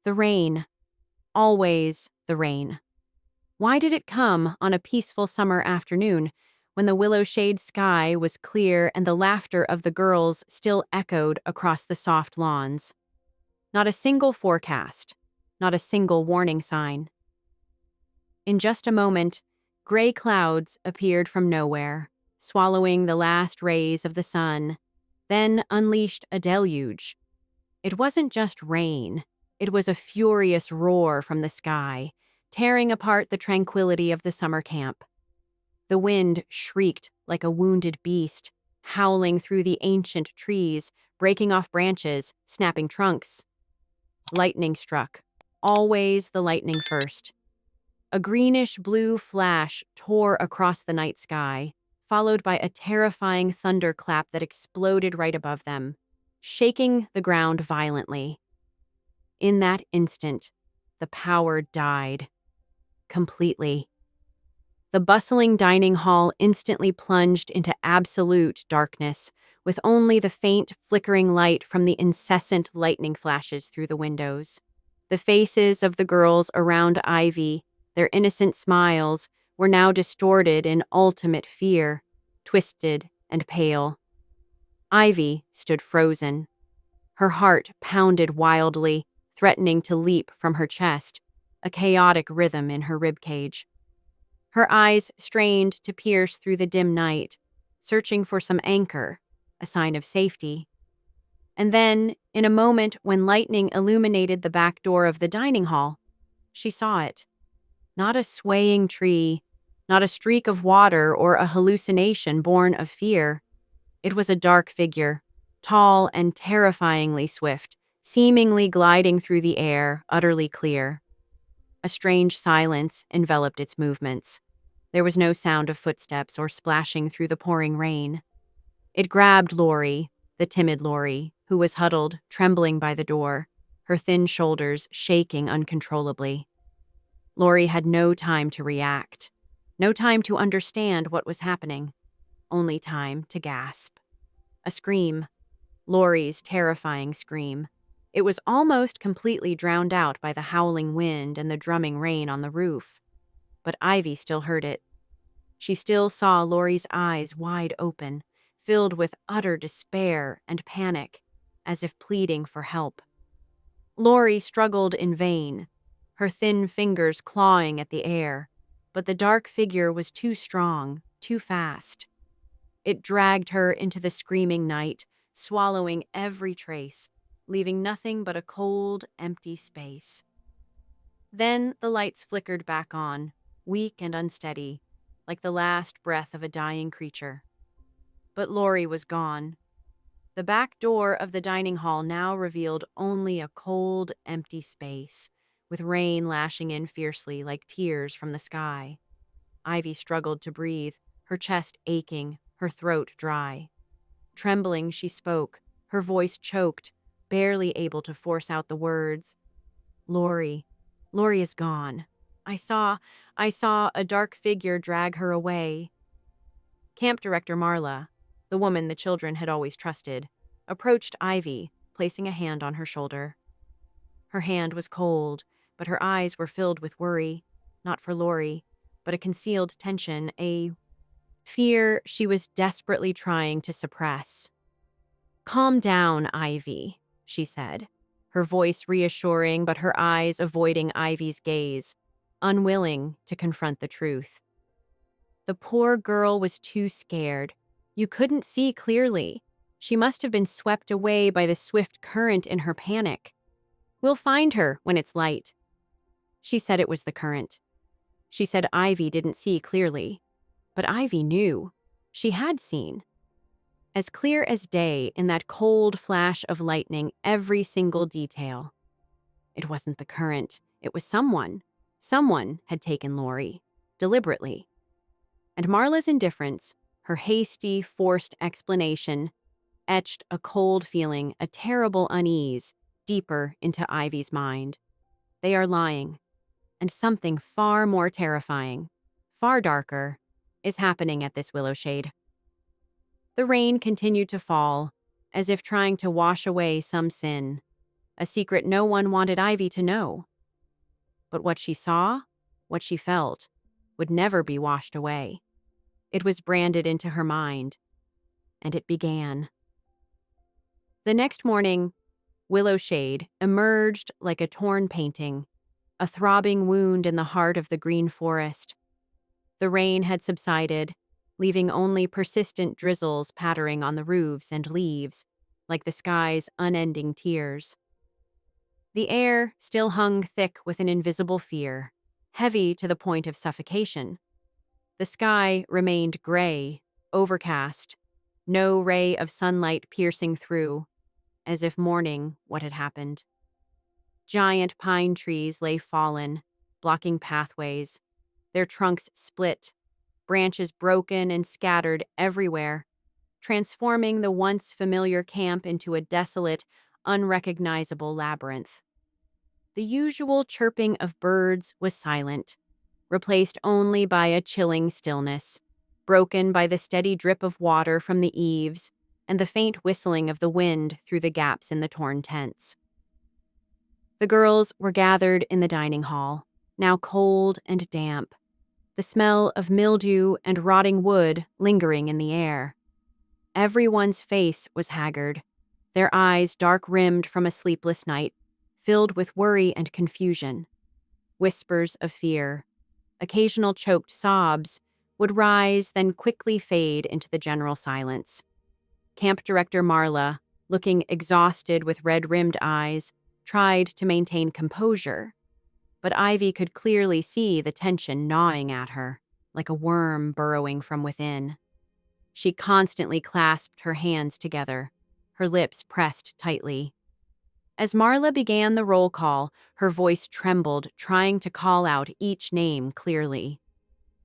The rain. Always the rain. Why did it come on a peaceful summer afternoon when the Willowshade sky was clear and the laughter of the girls still echoed across the soft lawns? Not a single forecast, not a single warning sign. In just a moment, gray clouds appeared from nowhere, swallowing the last rays of the sun, then unleashed a deluge. It wasn't just rain, it was a furious roar from the sky, tearing apart the tranquility of the summer camp. The wind shrieked like a wounded beast, howling through the ancient trees, breaking off branches, snapping trunks. Lightning struck, always the lightning first. A greenish-blue flash tore across the night sky, followed by a terrifying thunderclap that exploded right above them, shaking the ground violently. In that instant, the power died. Completely. The bustling dining hall instantly plunged into absolute darkness, with only the faint, flickering light from the incessant lightning flashes through the windows. The faces of the girls around Ivy, their innocent smiles, were now distorted in ultimate fear, twisted and pale. Ivy stood frozen. Her heart pounded wildly, threatening to leap from her chest, a chaotic rhythm in her ribcage. Her eyes strained to pierce through the dim night, searching for some anchor, a sign of safety. And then, in a moment when lightning illuminated the back door of the dining hall, she saw it. Not a swaying tree, not a streak of water or a hallucination born of fear. It was a dark figure, tall and terrifyingly swift, seemingly gliding through the air, utterly clear. A strange silence enveloped its movements. There was no sound of footsteps or splashing through the pouring rain. It grabbed Lori, the timid Lori, who was huddled, trembling by the door, her thin shoulders shaking uncontrollably. Lori had no time to react, no time to understand what was happening, only time to gasp. A scream, Lori's terrifying scream. It was almost completely drowned out by the howling wind and the drumming rain on the roof. But Ivy still heard it. She still saw Lori's eyes wide open, filled with utter despair and panic, as if pleading for help. Lori struggled in vain, her thin fingers clawing at the air, but the dark figure was too strong, too fast. It dragged her into the screaming night, swallowing every trace, leaving nothing but a cold, empty space. Then the lights flickered back on, weak and unsteady, like the last breath of a dying creature. But Lori was gone. The back door of the dining hall now revealed only a cold, empty space, with rain lashing in fiercely like tears from the sky. Ivy struggled to breathe, her chest aching, her throat dry. Trembling, she spoke, her voice choked, barely able to force out the words. Lori is gone. I saw a dark figure drag her away. Camp Director Marla, the woman the children had always trusted, approached Ivy, placing a hand on her shoulder. Her hand was cold, but her eyes were filled with worry, not for Lori, but a concealed tension, a fear she was desperately trying to suppress. "Calm down, Ivy," she said, her voice reassuring but her eyes avoiding Ivy's gaze, unwilling to confront the truth. The poor girl was too scared. You couldn't see clearly. She must have been swept away by the swift current in her panic. "We'll find her when it's light." She said it was the current. She said Ivy didn't see clearly. But Ivy knew. She had seen. As clear as day in that cold flash of lightning, every single detail. It wasn't the current. It was someone. Someone had taken Lori, deliberately. And Marla's indifference, her hasty, forced explanation, etched a cold feeling, a terrible unease, deeper into Ivy's mind. They are lying. And something far more terrifying, far darker, is happening at this Willowshade. The rain continued to fall, as if trying to wash away some sin. a secret no one wanted Ivy to know. But what she saw, what she felt, would never be washed away. It was branded into her mind, and it began. The next morning, Willowshade emerged like a torn painting, a throbbing wound in the heart of the green forest. The rain had subsided, leaving only persistent drizzles pattering on the roofs and leaves, like the sky's unending tears. The air still hung thick with an invisible fear, heavy to the point of suffocation. The sky remained gray, overcast, no ray of sunlight piercing through, as if mourning what had happened. Giant pine trees lay fallen, blocking pathways, their trunks split, branches broken and scattered everywhere, transforming the once familiar camp into a desolate, unrecognizable labyrinth. The usual chirping of birds was silent, replaced only by a chilling stillness, broken by the steady drip of water from the eaves and the faint whistling of the wind through the gaps in the torn tents. The girls were gathered in the dining hall, now cold and damp, the smell of mildew and rotting wood lingering in the air. Everyone's face was haggard, their eyes dark-rimmed from a sleepless night, filled with worry and confusion. Whispers of fear, occasional choked sobs, would rise, then quickly fade into the general silence. Camp Director Marla, looking exhausted with red-rimmed eyes, tried to maintain composure, but Ivy could clearly see the tension gnawing at her, like a worm burrowing from within. She constantly clasped her hands together, her lips pressed tightly. As Marla began the roll call, her voice trembled, trying to call out each name clearly.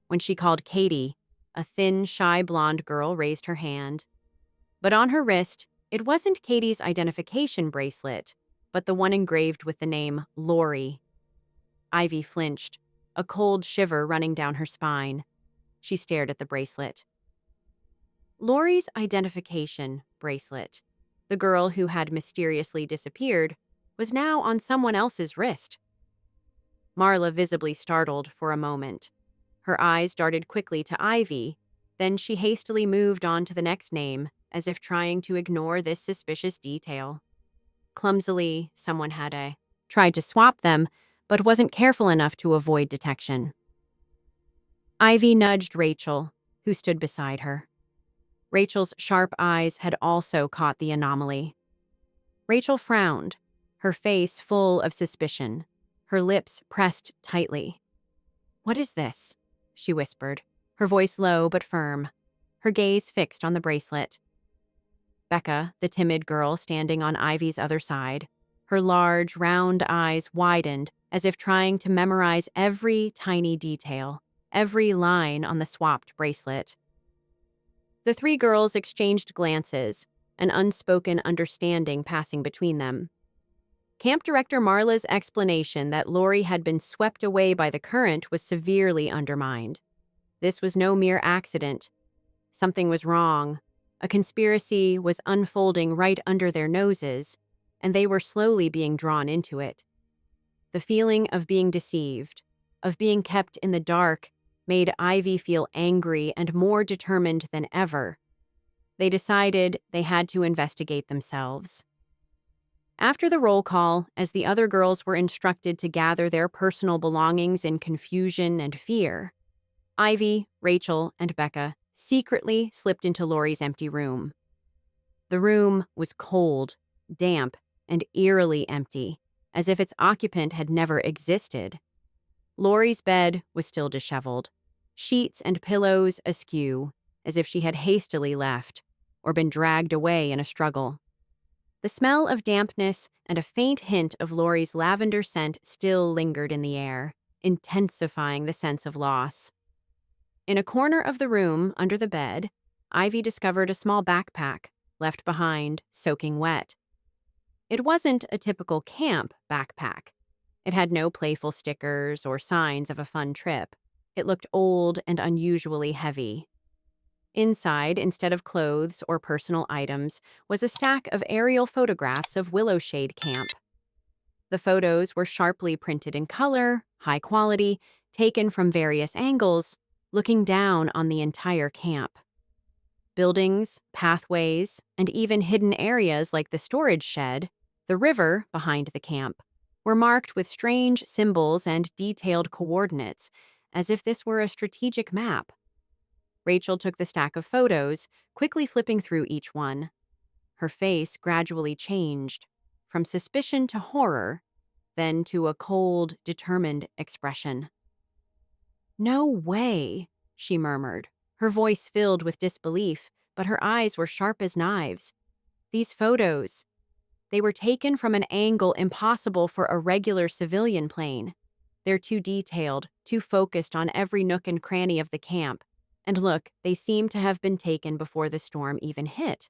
When she called Katie, a thin, shy blonde girl raised her hand. But on her wrist, it wasn't Katie's identification bracelet, but the one engraved with the name Lori. Ivy flinched, a cold shiver running down her spine. She stared at the bracelet. Lori's identification bracelet, the girl who had mysteriously disappeared, was now on someone else's wrist. Marla visibly startled for a moment. Her eyes darted quickly to Ivy, then she hastily moved on to the next name, as if trying to ignore this suspicious detail. Clumsily, someone had tried to swap them, but wasn't careful enough to avoid detection. Ivy nudged Rachel, who stood beside her. Rachel's sharp eyes had also caught the anomaly. Rachel frowned, her face full of suspicion, her lips pressed tightly. "What is this?" she whispered, her voice low but firm, her gaze fixed on the bracelet. Becca, the timid girl standing on Ivy's other side, her large, round eyes widened as if trying to memorize every tiny detail, every line on the swapped bracelet. The three girls exchanged glances, an unspoken understanding passing between them. Camp Director Marla's explanation that Lori had been swept away by the current was severely undermined. This was no mere accident. Something was wrong. A conspiracy was unfolding right under their noses, and they were slowly being drawn into it. The feeling of being deceived, of being kept in the dark, made Ivy feel angry and more determined than ever. They decided they had to investigate themselves. After the roll call, as the other girls were instructed to gather their personal belongings in confusion and fear, Ivy, Rachel, and Becca secretly slipped into Lori's empty room. The room was cold, damp, and eerily empty, as if its occupant had never existed. Lori's bed was still disheveled, sheets and pillows askew, as if she had hastily left or been dragged away in a struggle. The smell of dampness and a faint hint of Lori's lavender scent still lingered in the air, intensifying the sense of loss. In a corner of the room, under the bed, Ivy discovered a small backpack, left behind, soaking wet. It wasn't a typical camp backpack. It had no playful stickers or signs of a fun trip. It looked old and unusually heavy. Inside, instead of clothes or personal items, was a stack of aerial photographs of Willowshade Camp. The photos were sharply printed in color, high quality, taken from various angles, looking down on the entire camp. Buildings, pathways, and even hidden areas like the storage shed, the river behind the camp, were marked with strange symbols and detailed coordinates, as if this were a strategic map. Rachel took the stack of photos, quickly flipping through each one. Her face gradually changed, from suspicion to horror, then to a cold, determined expression. "No way," she murmured, her voice filled with disbelief, but her eyes were sharp as knives. These photos, they were taken from an angle impossible for a regular civilian plane. They're too detailed, too focused on every nook and cranny of the camp. And look, they seem to have been taken before the storm even hit.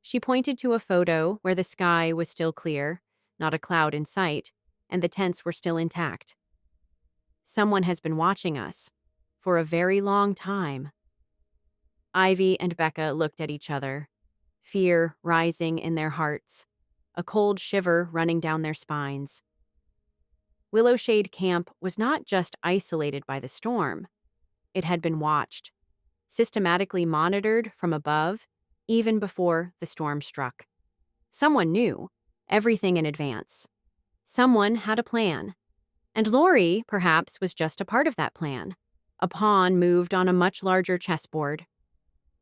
She pointed to a photo where the sky was still clear, not a cloud in sight, and the tents were still intact. "Someone has been watching us for a very long time." Ivy and Becca looked at each other, fear rising in their hearts, a cold shiver running down their spines. Willowshade Camp was not just isolated by the storm. It had been watched, systematically monitored from above, even before the storm struck. Someone knew everything in advance. Someone had a plan. And Lori, perhaps, was just a part of that plan. A pawn moved on a much larger chessboard.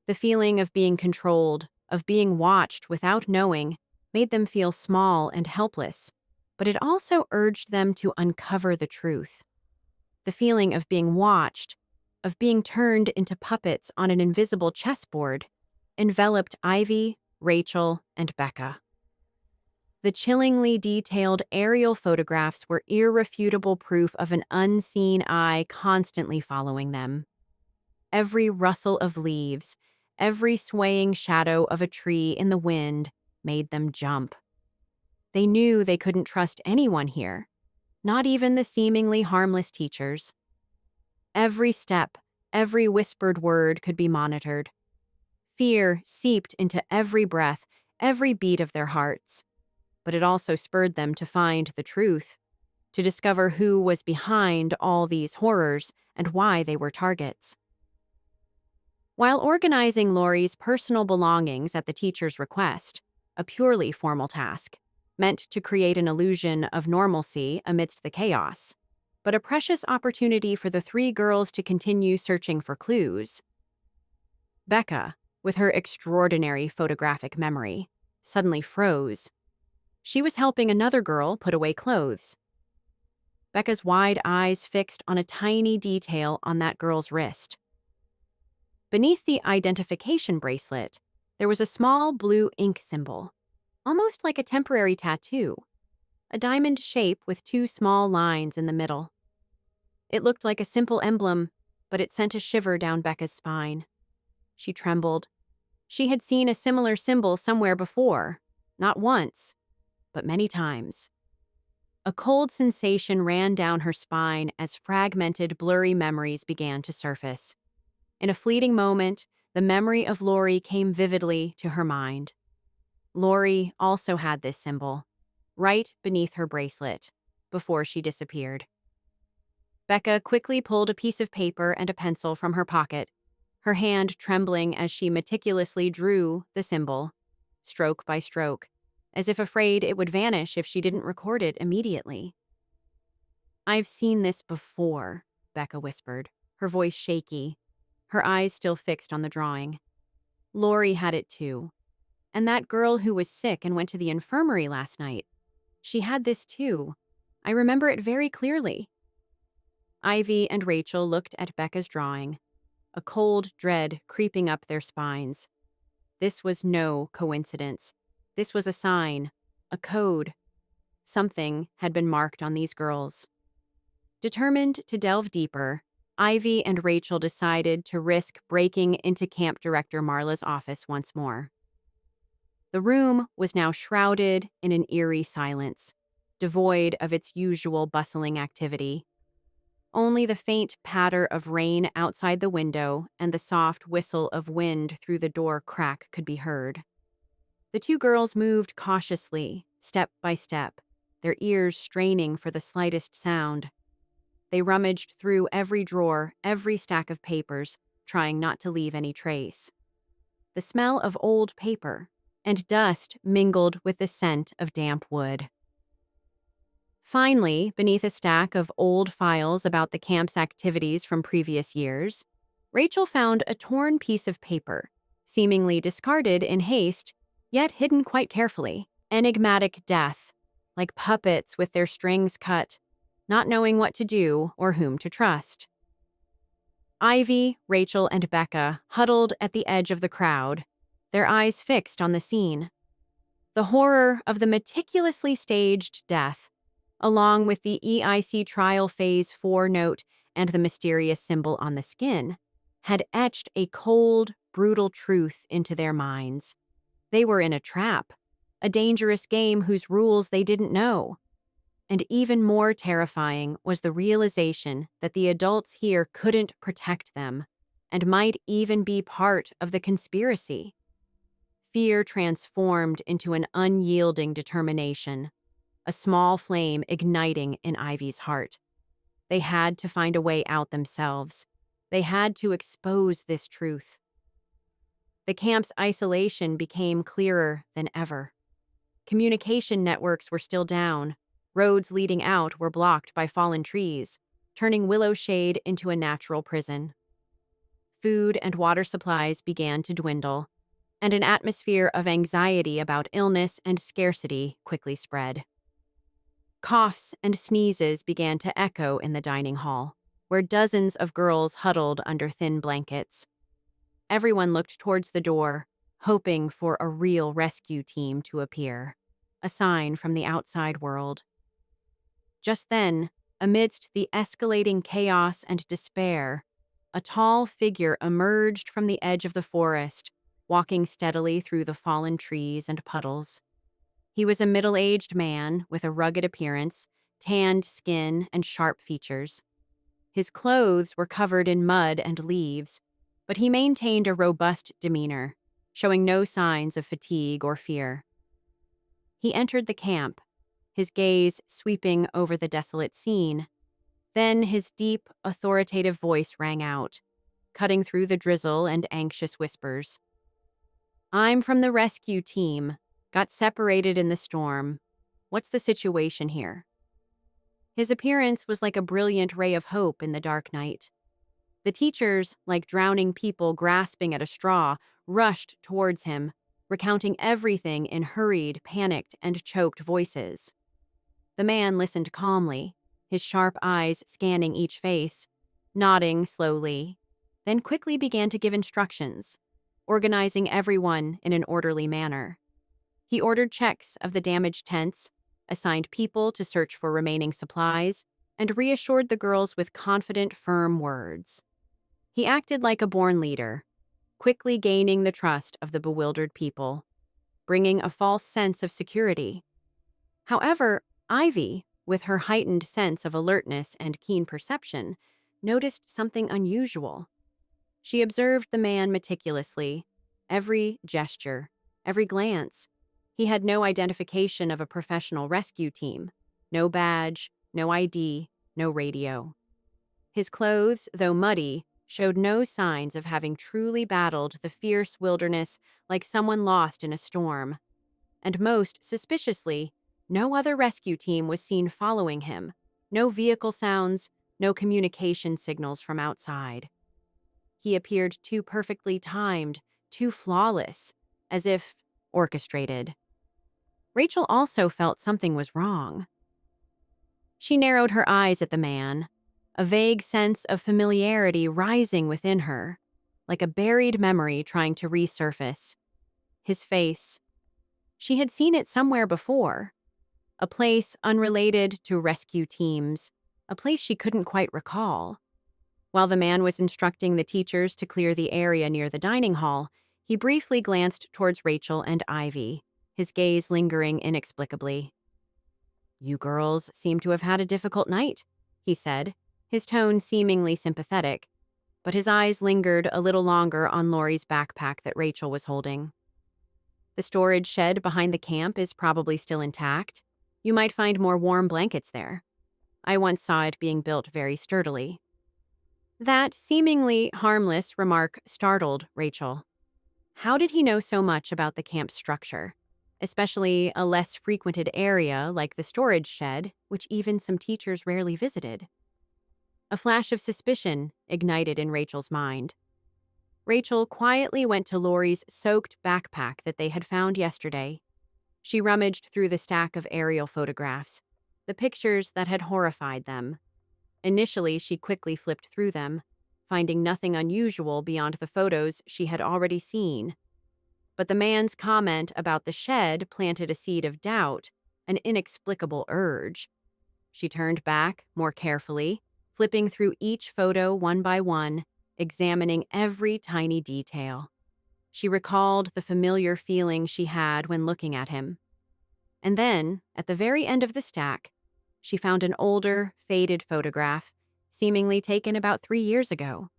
The feeling of being controlled, of being watched without knowing, made them feel small and helpless, but it also urged them to uncover the truth. The feeling of being watched, of being turned into puppets on an invisible chessboard, enveloped Ivy, Rachel, and Becca. The chillingly detailed aerial photographs were irrefutable proof of an unseen eye constantly following them. Every rustle of leaves, every swaying shadow of a tree in the wind made them jump. They knew they couldn't trust anyone here, not even the seemingly harmless teachers. Every step, every whispered word could be monitored. Fear seeped into every breath, every beat of their hearts. But it also spurred them to find the truth, to discover who was behind all these horrors and why they were targets. While organizing Lori's personal belongings at the teacher's request, a purely formal task, meant to create an illusion of normalcy amidst the chaos, but a precious opportunity for the three girls to continue searching for clues. Becca, with her extraordinary photographic memory, suddenly froze. She was helping another girl put away clothes. Becca's wide eyes fixed on a tiny detail on that girl's wrist. Beneath the identification bracelet, there was a small blue ink symbol, almost like a temporary tattoo, a diamond shape with two small lines in the middle. It looked like a simple emblem, but it sent a shiver down Becca's spine. She trembled. She had seen a similar symbol somewhere before, not once, but many times. A cold sensation ran down her spine as fragmented, blurry memories began to surface. In a fleeting moment, the memory of Lori came vividly to her mind. Lori also had this symbol, right beneath her bracelet, before she disappeared. Becca quickly pulled a piece of paper and a pencil from her pocket, her hand trembling as she meticulously drew the symbol, stroke by stroke, as if afraid it would vanish if she didn't record it immediately. "I've seen this before," Becca whispered, her voice shaky, her eyes still fixed on the drawing. "Lori had it too. And that girl who was sick and went to the infirmary last night, she had this too. I remember it very clearly." Ivy and Rachel looked at Becca's drawing, a cold dread creeping up their spines. This was no coincidence. This was a sign, a code. Something had been marked on these girls. Determined to delve deeper, Ivy and Rachel decided to risk breaking into Camp Director Marla's office once more. The room was now shrouded in an eerie silence, devoid of its usual bustling activity. Only the faint patter of rain outside the window and the soft whistle of wind through the door crack could be heard. The two girls moved cautiously, step by step, their ears straining for the slightest sound. They rummaged through every drawer, every stack of papers, trying not to leave any trace. The smell of old paper and dust mingled with the scent of damp wood. Finally, beneath a stack of old files about the camp's activities from previous years, Rachel found a torn piece of paper, seemingly discarded in haste, yet hidden quite carefully. Enigmatic death, like puppets with their strings cut, not knowing what to do or whom to trust. Ivy, Rachel, and Becca huddled at the edge of the crowd, their eyes fixed on the scene. The horror of the meticulously staged death, along with the EIC trial phase 4 note and the mysterious symbol on the skin, had etched a cold, brutal truth into their minds. They were in a trap, a dangerous game whose rules they didn't know. And even more terrifying was the realization that the adults here couldn't protect them and might even be part of the conspiracy. Fear transformed into an unyielding determination, a small flame igniting in Ivy's heart. They had to find a way out themselves. They had to expose this truth. The camp's isolation became clearer than ever. Communication networks were still down. Roads leading out were blocked by fallen trees, turning Willowshade into a natural prison. Food and water supplies began to dwindle, and an atmosphere of anxiety about illness and scarcity quickly spread. Coughs and sneezes began to echo in the dining hall, where dozens of girls huddled under thin blankets. Everyone looked towards the door, hoping for a real rescue team to appear, a sign from the outside world. Just then, amidst the escalating chaos and despair, a tall figure emerged from the edge of the forest, walking steadily through the fallen trees and puddles. He was a middle-aged man with a rugged appearance, tanned skin, and sharp features. His clothes were covered in mud and leaves, but he maintained a robust demeanor, showing no signs of fatigue or fear. He entered the camp, his gaze sweeping over the desolate scene. Then his deep, authoritative voice rang out, cutting through the drizzle and anxious whispers. "I'm from the rescue team. Got separated in the storm. What's the situation here?" His appearance was like a brilliant ray of hope in the dark night. The teachers, like drowning people grasping at a straw, rushed towards him, recounting everything in hurried, panicked, and choked voices. The man listened calmly, his sharp eyes scanning each face, nodding slowly, then quickly began to give instructions, organizing everyone in an orderly manner. He ordered checks of the damaged tents, assigned people to search for remaining supplies, and reassured the girls with confident, firm words. He acted like a born leader, quickly gaining the trust of the bewildered people, bringing a false sense of security. However, Ivy, with her heightened sense of alertness and keen perception, noticed something unusual. She observed the man meticulously, every gesture, every glance. He had no identification of a professional rescue team, no badge, no ID, no radio. His clothes, though muddy, showed no signs of having truly battled the fierce wilderness like someone lost in a storm. And most suspiciously, no other rescue team was seen following him. No vehicle sounds, no communication signals from outside. He appeared too perfectly timed, too flawless, as if orchestrated. Rachel also felt something was wrong. She narrowed her eyes at the man, a vague sense of familiarity rising within her, like a buried memory trying to resurface. His face. She had seen it somewhere before. A place unrelated to rescue teams, a place she couldn't quite recall. While the man was instructing the teachers to clear the area near the dining hall, he briefly glanced towards Rachel and Ivy, his gaze lingering inexplicably. "You girls seem to have had a difficult night," he said, his tone seemingly sympathetic, but his eyes lingered a little longer on Laurie's backpack that Rachel was holding. "The storage shed behind the camp is probably still intact. You might find more warm blankets there. I once saw it being built very sturdily. That seemingly harmless remark startled Rachel. How did he know so much about the camp's structure, especially a less frequented area like the storage shed, which even some teachers rarely visited? A flash of suspicion ignited in Rachel's mind. Rachel quietly went to Lori's soaked backpack that they had found yesterday. She rummaged through the stack of aerial photographs, the pictures that had horrified them. Initially, she quickly flipped through them, finding nothing unusual beyond the photos she had already seen. But the man's comment about the shed planted a seed of doubt, an inexplicable urge. She turned back more carefully, flipping through each photo one by one, examining every tiny detail. She recalled the familiar feeling she had when looking at him. And then, at the very end of the stack, she found an older, faded photograph, seemingly taken about 3 years ago.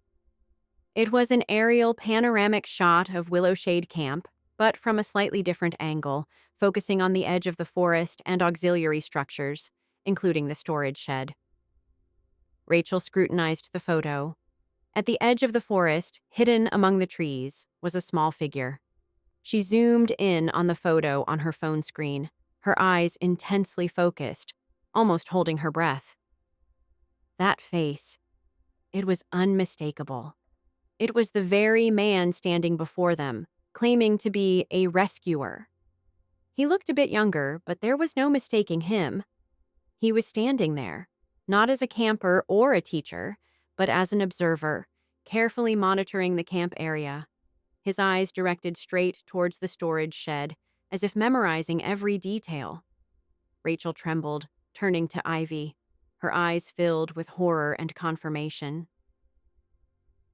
It was an aerial panoramic shot of Willowshade Camp, but from a slightly different angle, focusing on the edge of the forest and auxiliary structures, including the storage shed. Rachel scrutinized the photo. At the edge of the forest, hidden among the trees, was a small figure. She zoomed in on the photo on her phone screen, her eyes intensely focused, almost holding her breath. That face, it was unmistakable. It was the very man standing before them, claiming to be a rescuer. He looked a bit younger, but there was no mistaking him. He was standing there, not as a camper or a teacher, but as an observer, carefully monitoring the camp area. His eyes directed straight towards the storage shed, as if memorizing every detail. Rachel trembled, turning to Ivy, her eyes filled with horror and confirmation.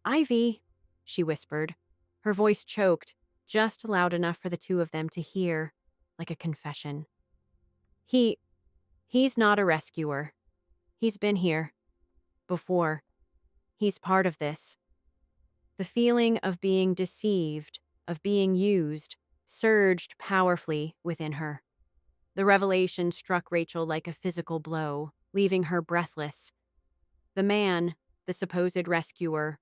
"Ivy," she whispered, her voice choked, just loud enough for the two of them to hear, like a confession. He's not a rescuer. He's been here. Before. He's part of this." The feeling of being deceived, of being used, surged powerfully within her. The revelation struck Rachel like a physical blow, leaving her breathless. The man, the supposed rescuer,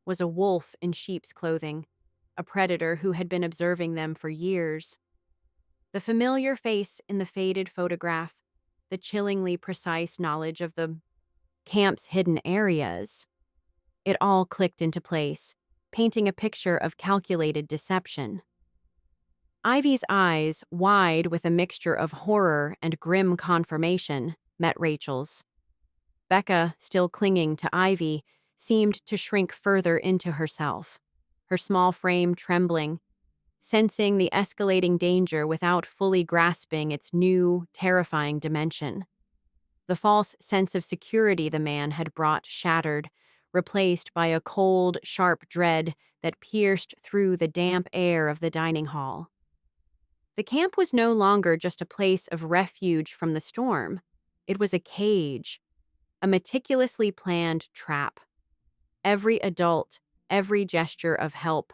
was a wolf in sheep's clothing, a predator who had been observing them for years. The familiar face in the faded photograph, the chillingly precise knowledge of the camp's hidden areas. It all clicked into place, painting a picture of calculated deception. Ivy's eyes, wide with a mixture of horror and grim confirmation, met Rachel's. Becca, still clinging to Ivy, seemed to shrink further into herself, her small frame trembling, sensing the escalating danger without fully grasping its new, terrifying dimension. The false sense of security the man had brought shattered, replaced by a cold, sharp dread that pierced through the damp air of the dining hall. The camp was no longer just a place of refuge from the storm. It was a cage, a meticulously planned trap. Every adult, every gesture of help,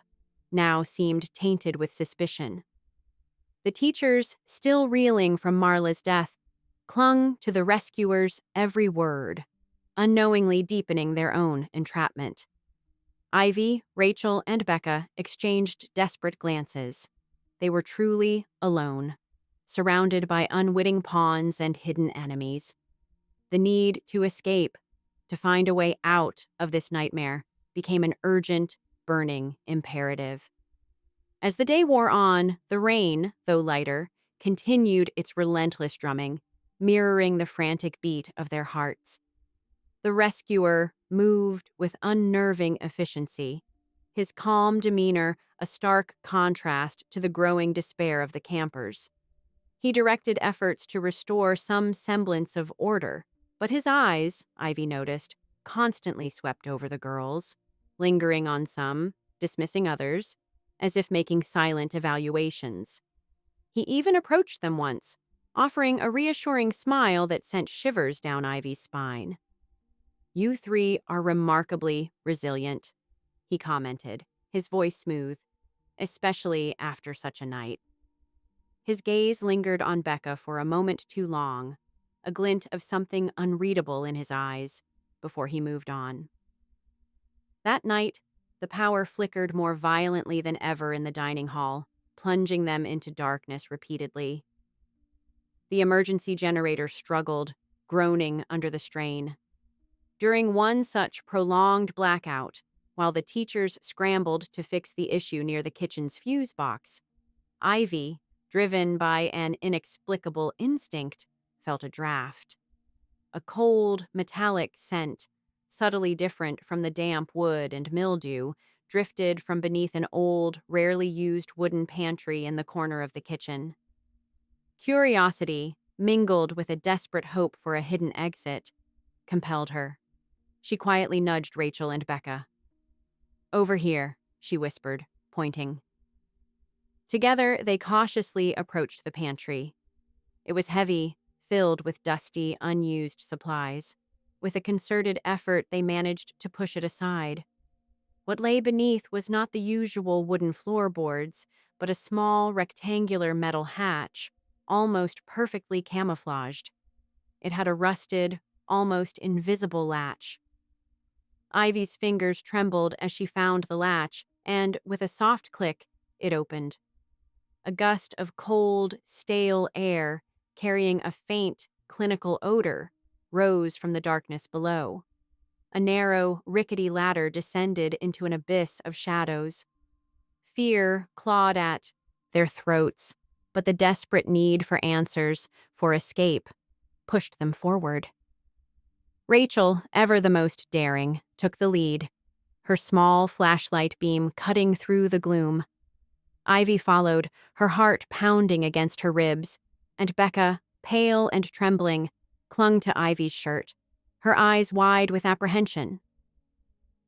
now seemed tainted with suspicion. The teachers, still reeling from Marla's death, clung to the rescuer's every word, unknowingly deepening their own entrapment. Ivy, Rachel, and Becca exchanged desperate glances. They were truly alone, surrounded by unwitting pawns and hidden enemies. The need to escape, to find a way out of this nightmare, became an urgent, burning imperative. As the day wore on, the rain, though lighter, continued its relentless drumming, mirroring the frantic beat of their hearts. The rescuer moved with unnerving efficiency, his calm demeanor a stark contrast to the growing despair of the campers. He directed efforts to restore some semblance of order, but his eyes, Ivy noticed, constantly swept over the girls, lingering on some, dismissing others, as if making silent evaluations. He even approached them once, offering a reassuring smile that sent shivers down Ivy's spine. "You three are remarkably resilient," he commented, his voice smooth, "especially after such a night." His gaze lingered on Becca for a moment too long, a glint of something unreadable in his eyes, before he moved on. That night, the power flickered more violently than ever in the dining hall, plunging them into darkness repeatedly. The emergency generator struggled, groaning under the strain. During one such prolonged blackout, while the teachers scrambled to fix the issue near the kitchen's fuse box, Ivy, driven by an inexplicable instinct, felt a draft. A cold, metallic scent, subtly different from the damp wood and mildew, drifted from beneath an old, rarely used wooden pantry in the corner of the kitchen. Curiosity, mingled with a desperate hope for a hidden exit, compelled her. She quietly nudged Rachel and Becca. "Over here," she whispered, pointing. Together, they cautiously approached the pantry. It was heavy, filled with dusty, unused supplies. With a concerted effort, they managed to push it aside. What lay beneath was not the usual wooden floorboards, but a small, rectangular metal hatch, almost perfectly camouflaged. It had a rusted, almost invisible latch. Ivy's fingers trembled as she found the latch, and, with a soft click, it opened. A gust of cold, stale air, carrying a faint, clinical odor, rose from the darkness below. A narrow, rickety ladder descended into an abyss of shadows. Fear clawed at their throats, but the desperate need for answers, for escape, pushed them forward. Rachel, ever the most daring, took the lead, her small flashlight beam cutting through the gloom. Ivy followed, her heart pounding against her ribs, and Becca, pale and trembling, clung to Ivy's shirt, her eyes wide with apprehension.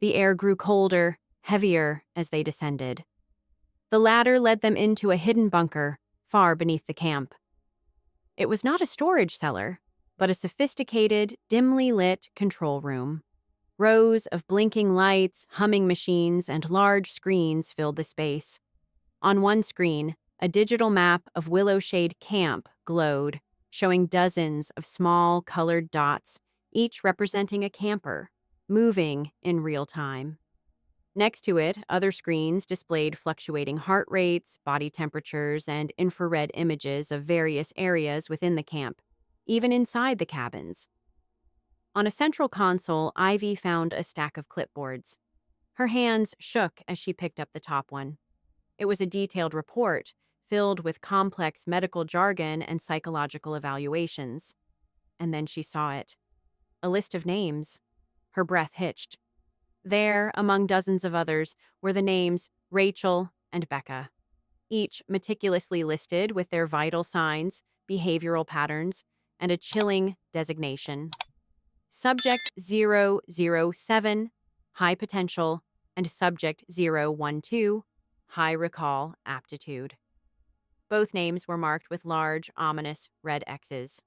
The air grew colder, heavier as they descended. The ladder led them into a hidden bunker, far beneath the camp. It was not a storage cellar, but a sophisticated, dimly lit control room. Rows of blinking lights, humming machines, and large screens filled the space. On one screen, a digital map of Willowshade Camp glowed, showing dozens of small, colored dots, each representing a camper, moving in real time. Next to it, other screens displayed fluctuating heart rates, body temperatures, and infrared images of various areas within the camp, even inside the cabins. On a central console, Ivy found a stack of clipboards. Her hands shook as she picked up the top one. It was a detailed report, filled with complex medical jargon and psychological evaluations. And then she saw it. A list of names. Her breath hitched. There, among dozens of others, were the names Rachel and Becca, each meticulously listed with their vital signs, behavioral patterns, and a chilling designation. Subject 007, high potential, and Subject 012, high recall aptitude. Both names were marked with large, ominous red X's.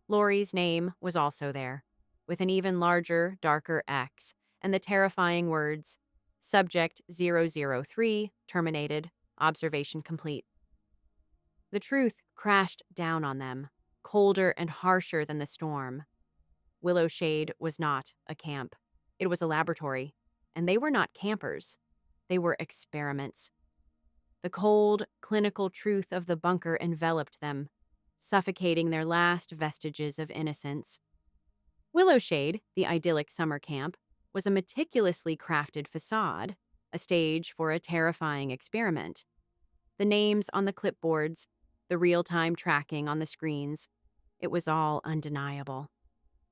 Lori's name was also there, with an even larger, darker X, and the terrifying words, Subject 003, terminated, observation complete. The truth crashed down on them, colder and harsher than the storm. Willowshade was not a camp. It was a laboratory, and they were not campers. They were experiments. The cold, clinical truth of the bunker enveloped them, suffocating their last vestiges of innocence. Willowshade, the idyllic summer camp, was a meticulously crafted facade, a stage for a terrifying experiment. The names on the clipboards, the real-time tracking on the screens, it was all undeniable.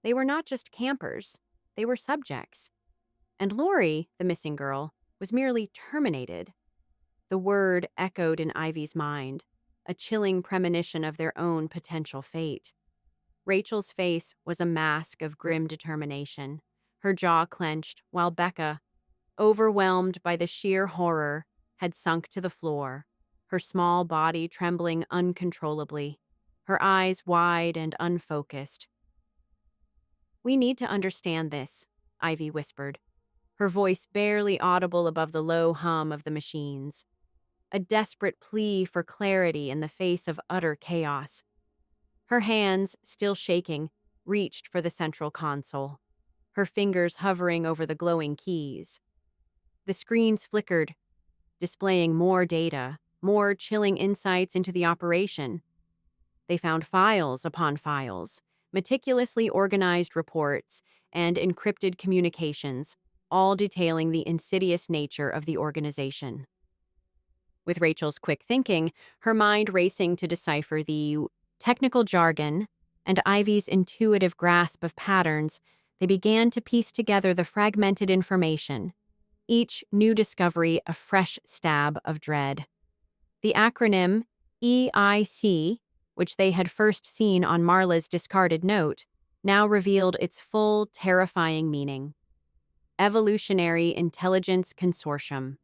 They were not just campers, they were subjects. And Lori, the missing girl, was merely terminated. The word echoed in Ivy's mind, a chilling premonition of their own potential fate. Rachel's face was a mask of grim determination, her jaw clenched, while Becca, overwhelmed by the sheer horror, had sunk to the floor, her small body trembling uncontrollably, her eyes wide and unfocused. "We need to understand this," Ivy whispered, her voice barely audible above the low hum of the machines. a desperate plea for clarity in the face of utter chaos. Her hands, still shaking, reached for the central console, her fingers hovering over the glowing keys. The screens flickered, displaying more data, more chilling insights into the operation. They found files upon files, meticulously organized reports, and encrypted communications, all detailing the insidious nature of the organization. With Rachel's quick thinking, her mind racing to decipher the technical jargon, and Ivy's intuitive grasp of patterns, they began to piece together the fragmented information, each new discovery a fresh stab of dread. The acronym EIC, which they had first seen on Marla's discarded note, now revealed its full, terrifying meaning. Evolutionary Intelligence Consortium.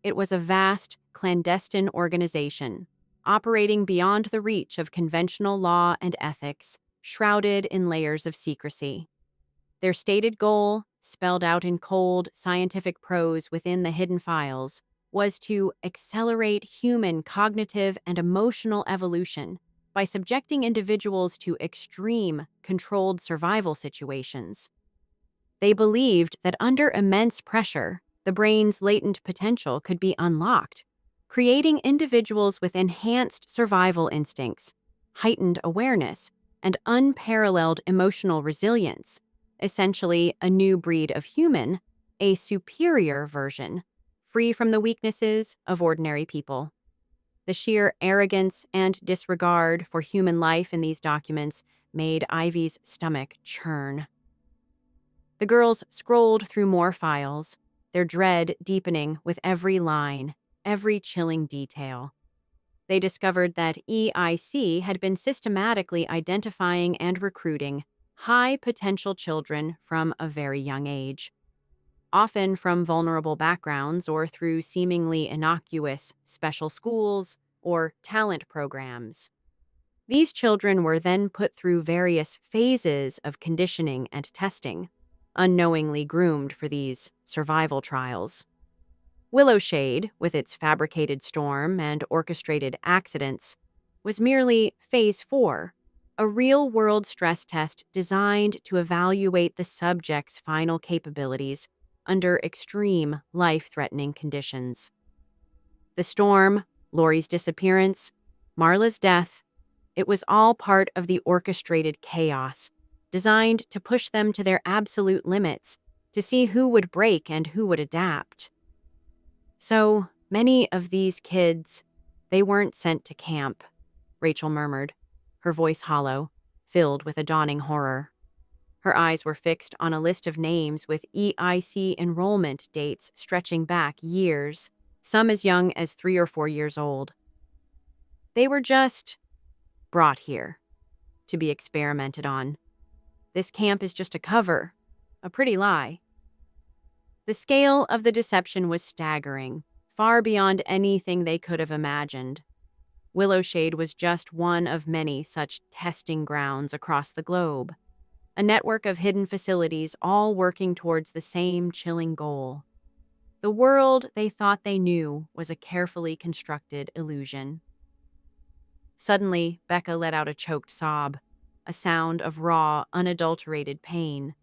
It was a vast, clandestine organization, operating beyond the reach of conventional law and ethics, shrouded in layers of secrecy. Their stated goal, spelled out in cold, scientific prose within the hidden files, was to accelerate human cognitive and emotional evolution by subjecting individuals to extreme, controlled survival situations. They believed that under immense pressure, the brain's latent potential could be unlocked, creating individuals with enhanced survival instincts, heightened awareness, and unparalleled emotional resilience, essentially a new breed of human, a superior version, free from the weaknesses of ordinary people. The sheer arrogance and disregard for human life in these documents made Ivy's stomach churn. The girls scrolled through more files, their dread deepening with every line, every chilling detail. They discovered that EIC had been systematically identifying and recruiting high-potential children from a very young age, often from vulnerable backgrounds or through seemingly innocuous special schools or talent programs. These children were then put through various phases of conditioning and testing, unknowingly groomed for these survival trials. Willowshade, with its fabricated storm and orchestrated accidents, was merely Phase 4, a real-world stress test designed to evaluate the subject's final capabilities under extreme, life-threatening conditions. The storm, Laurie's disappearance, Marla's death, it was all part of the orchestrated chaos, designed to push them to their absolute limits, to see who would break and who would adapt. So many of these kids, they weren't sent to camp, Rachel murmured, her voice hollow, filled with a dawning horror. Her eyes were fixed on a list of names with EIC enrollment dates stretching back years, some as young as 3 or 4 years old. They were just brought here to be experimented on. This camp is just a cover, a pretty lie. The scale of the deception was staggering, far beyond anything they could have imagined. Willowshade was just one of many such testing grounds across the globe, a network of hidden facilities all working towards the same chilling goal. The world they thought they knew was a carefully constructed illusion. Suddenly, Becca let out a choked sob, a sound of raw, unadulterated pain.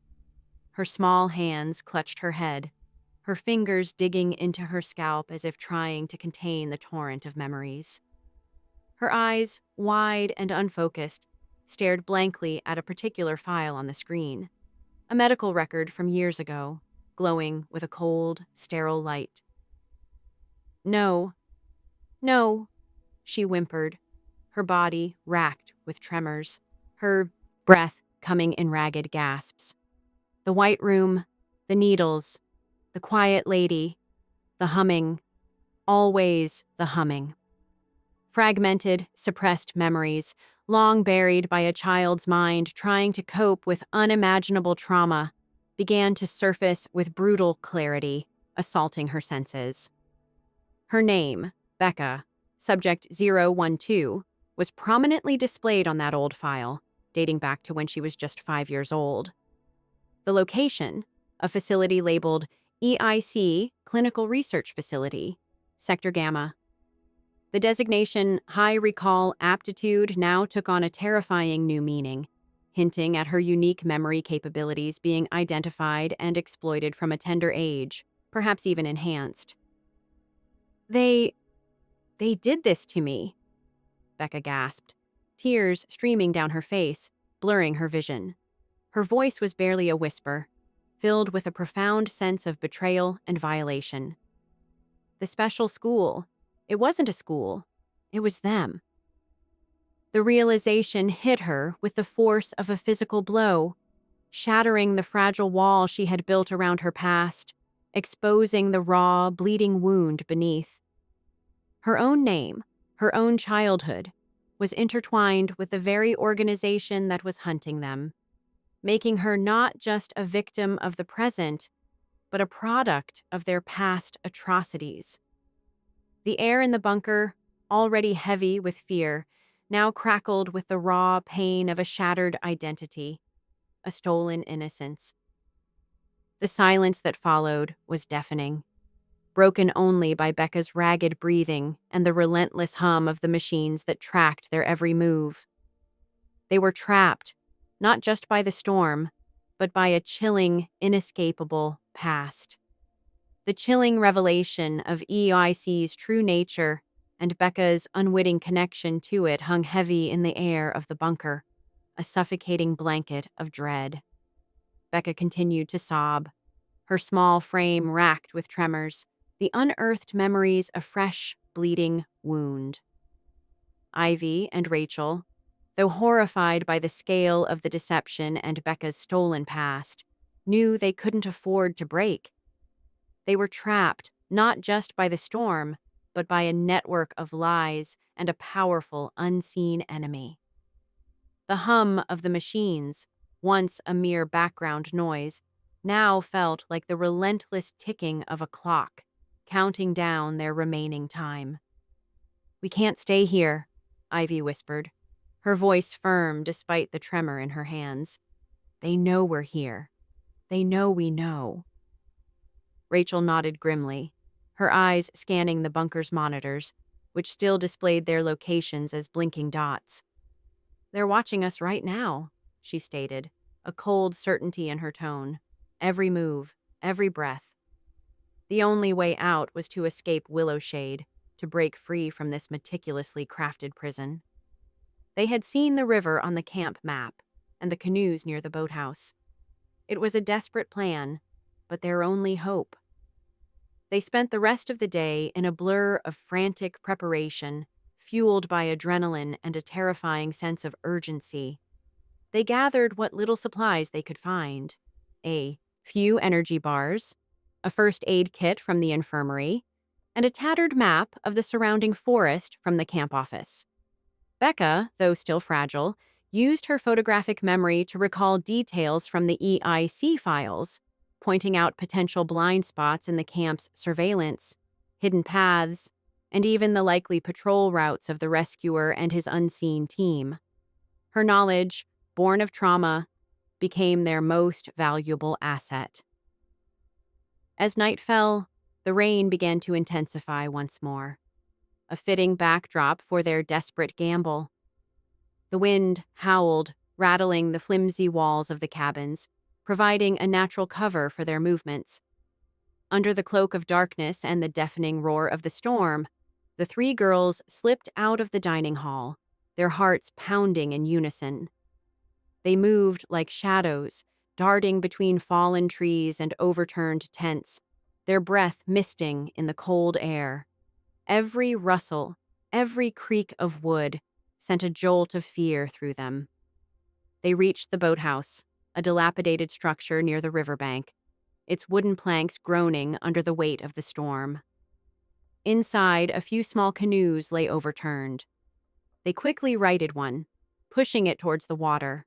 Her small hands clutched her head, her fingers digging into her scalp as if trying to contain the torrent of memories. Her eyes, wide and unfocused, stared blankly at a particular file on the screen, a medical record from years ago, glowing with a cold, sterile light. No, no, she whimpered, her body racked with tremors, her breath coming in ragged gasps. The white room, the needles, the quiet lady, the humming, always the humming. Fragmented, suppressed memories, long buried by a child's mind trying to cope with unimaginable trauma, began to surface with brutal clarity, assaulting her senses. Her name, Becca, subject 012, was prominently displayed on that old file, dating back to when she was just 5 years old. The location, a facility labeled EIC Clinical Research Facility, Sector Gamma, The designation high recall aptitude now took on a terrifying new meaning, hinting at her unique memory capabilities being identified and exploited from a tender age, perhaps even enhanced. They they did this to me, Becca gasped, tears streaming down her face, blurring her vision. Her voice was barely a whisper, filled with a profound sense of betrayal and violation. The special school, it wasn't a school, it was them. The realization hit her with the force of a physical blow, shattering the fragile wall she had built around her past, exposing the raw, bleeding wound beneath. Her own name, her own childhood, was intertwined with the very organization that was hunting them, making her not just a victim of the present, but a product of their past atrocities. The air in the bunker, already heavy with fear, now crackled with the raw pain of a shattered identity, a stolen innocence. The silence that followed was deafening, broken only by Becca's ragged breathing and the relentless hum of the machines that tracked their every move. They were trapped, not just by the storm, but by a chilling, inescapable past. The chilling revelation of EIC's true nature and Becca's unwitting connection to it hung heavy in the air of the bunker, a suffocating blanket of dread. Becca continued to sob, her small frame racked with tremors, the unearthed memories of fresh, bleeding wound. Ivy and Rachel, though horrified by the scale of the deception and Becca's stolen past, knew they couldn't afford to break. They were trapped, not just by the storm, but by a network of lies and a powerful, unseen enemy. The hum of the machines, once a mere background noise, now felt like the relentless ticking of a clock, counting down their remaining time. "We can't stay here," Ivy whispered, her voice firm despite the tremor in her hands. "They know we're here. They know we know." Rachel nodded grimly, her eyes scanning the bunker's monitors, which still displayed their locations as blinking dots. "They're watching us right now," she stated, a cold certainty in her tone. Every move, every breath. The only way out was to escape Willowshade, to break free from this meticulously crafted prison. They had seen the river on the camp map and the canoes near the boathouse. It was a desperate plan, but their only hope. They spent the rest of the day in a blur of frantic preparation, fueled by adrenaline and a terrifying sense of urgency. They gathered what little supplies they could find: a few energy bars, a first aid kit from the infirmary, and a tattered map of the surrounding forest from the camp office. Becca, though still fragile, used her photographic memory to recall details from the EIC files, pointing out potential blind spots in the camp's surveillance, hidden paths, and even the likely patrol routes of the rescuer and his unseen team. Her knowledge, born of trauma, became their most valuable asset. As night fell, the rain began to intensify once more, a fitting backdrop for their desperate gamble. The wind howled, rattling the flimsy walls of the cabins, providing a natural cover for their movements. Under the cloak of darkness and the deafening roar of the storm, the three girls slipped out of the dining hall, their hearts pounding in unison. They moved like shadows, darting between fallen trees and overturned tents, their breath misting in the cold air. Every rustle, every creak of wood sent a jolt of fear through them. They reached the boathouse, a dilapidated structure near the riverbank, its wooden planks groaning under the weight of the storm. Inside, a few small canoes lay overturned. They quickly righted one, pushing it towards the water.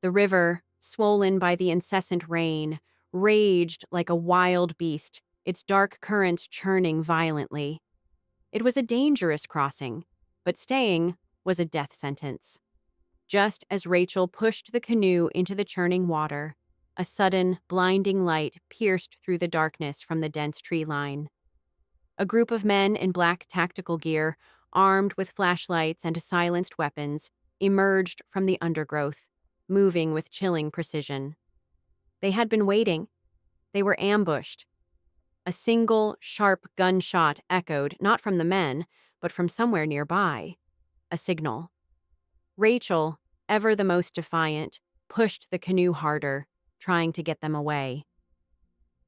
The river, swollen by the incessant rain, raged like a wild beast, its dark currents churning violently. It was a dangerous crossing, but staying was a death sentence. Just as Rachel pushed the canoe into the churning water, a sudden, blinding light pierced through the darkness from the dense tree line. A group of men in black tactical gear, armed with flashlights and silenced weapons, emerged from the undergrowth, moving with chilling precision. They had been waiting. They were ambushed. A single, sharp gunshot echoed not from the men, but from somewhere nearby. A signal. Rachel, ever the most defiant, pushed the canoe harder, trying to get them away.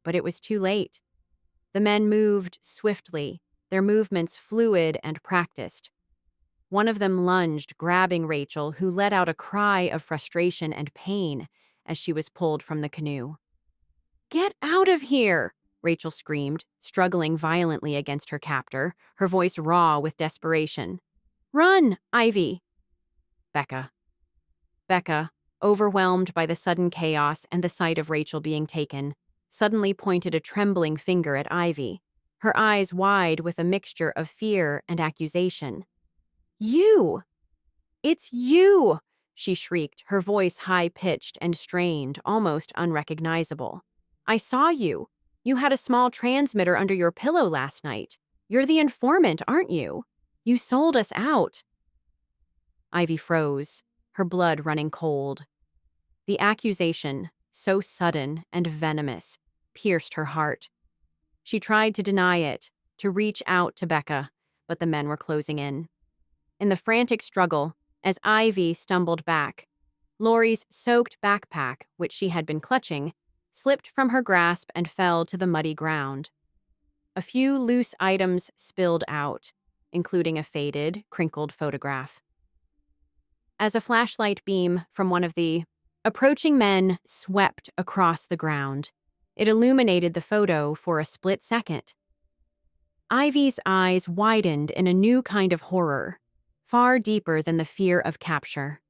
But it was too late. The men moved swiftly, their movements fluid and practiced. One of them lunged, grabbing Rachel, who let out a cry of frustration and pain as she was pulled from the canoe. "Get out of here!" Rachel screamed, struggling violently against her captor, her voice raw with desperation. "Run, Ivy!" Becca. Becca, overwhelmed by the sudden chaos and the sight of Rachel being taken, suddenly pointed a trembling finger at Ivy, her eyes wide with a mixture of fear and accusation. "You! It's you!" she shrieked, her voice high-pitched and strained, almost unrecognizable. "I saw you. You had a small transmitter under your pillow last night. You're the informant, aren't you? You sold us out." Ivy froze, her blood running cold. The accusation, so sudden and venomous, pierced her heart. She tried to deny it, to reach out to Becca, but the men were closing in. In the frantic struggle, as Ivy stumbled back, Laurie's soaked backpack, which she had been clutching, slipped from her grasp and fell to the muddy ground. A few loose items spilled out, including a faded, crinkled photograph. As a flashlight beam from one of the approaching men swept across the ground, it illuminated the photo for a split second. Ivy's eyes widened in a new kind of horror, far deeper than the fear of capture.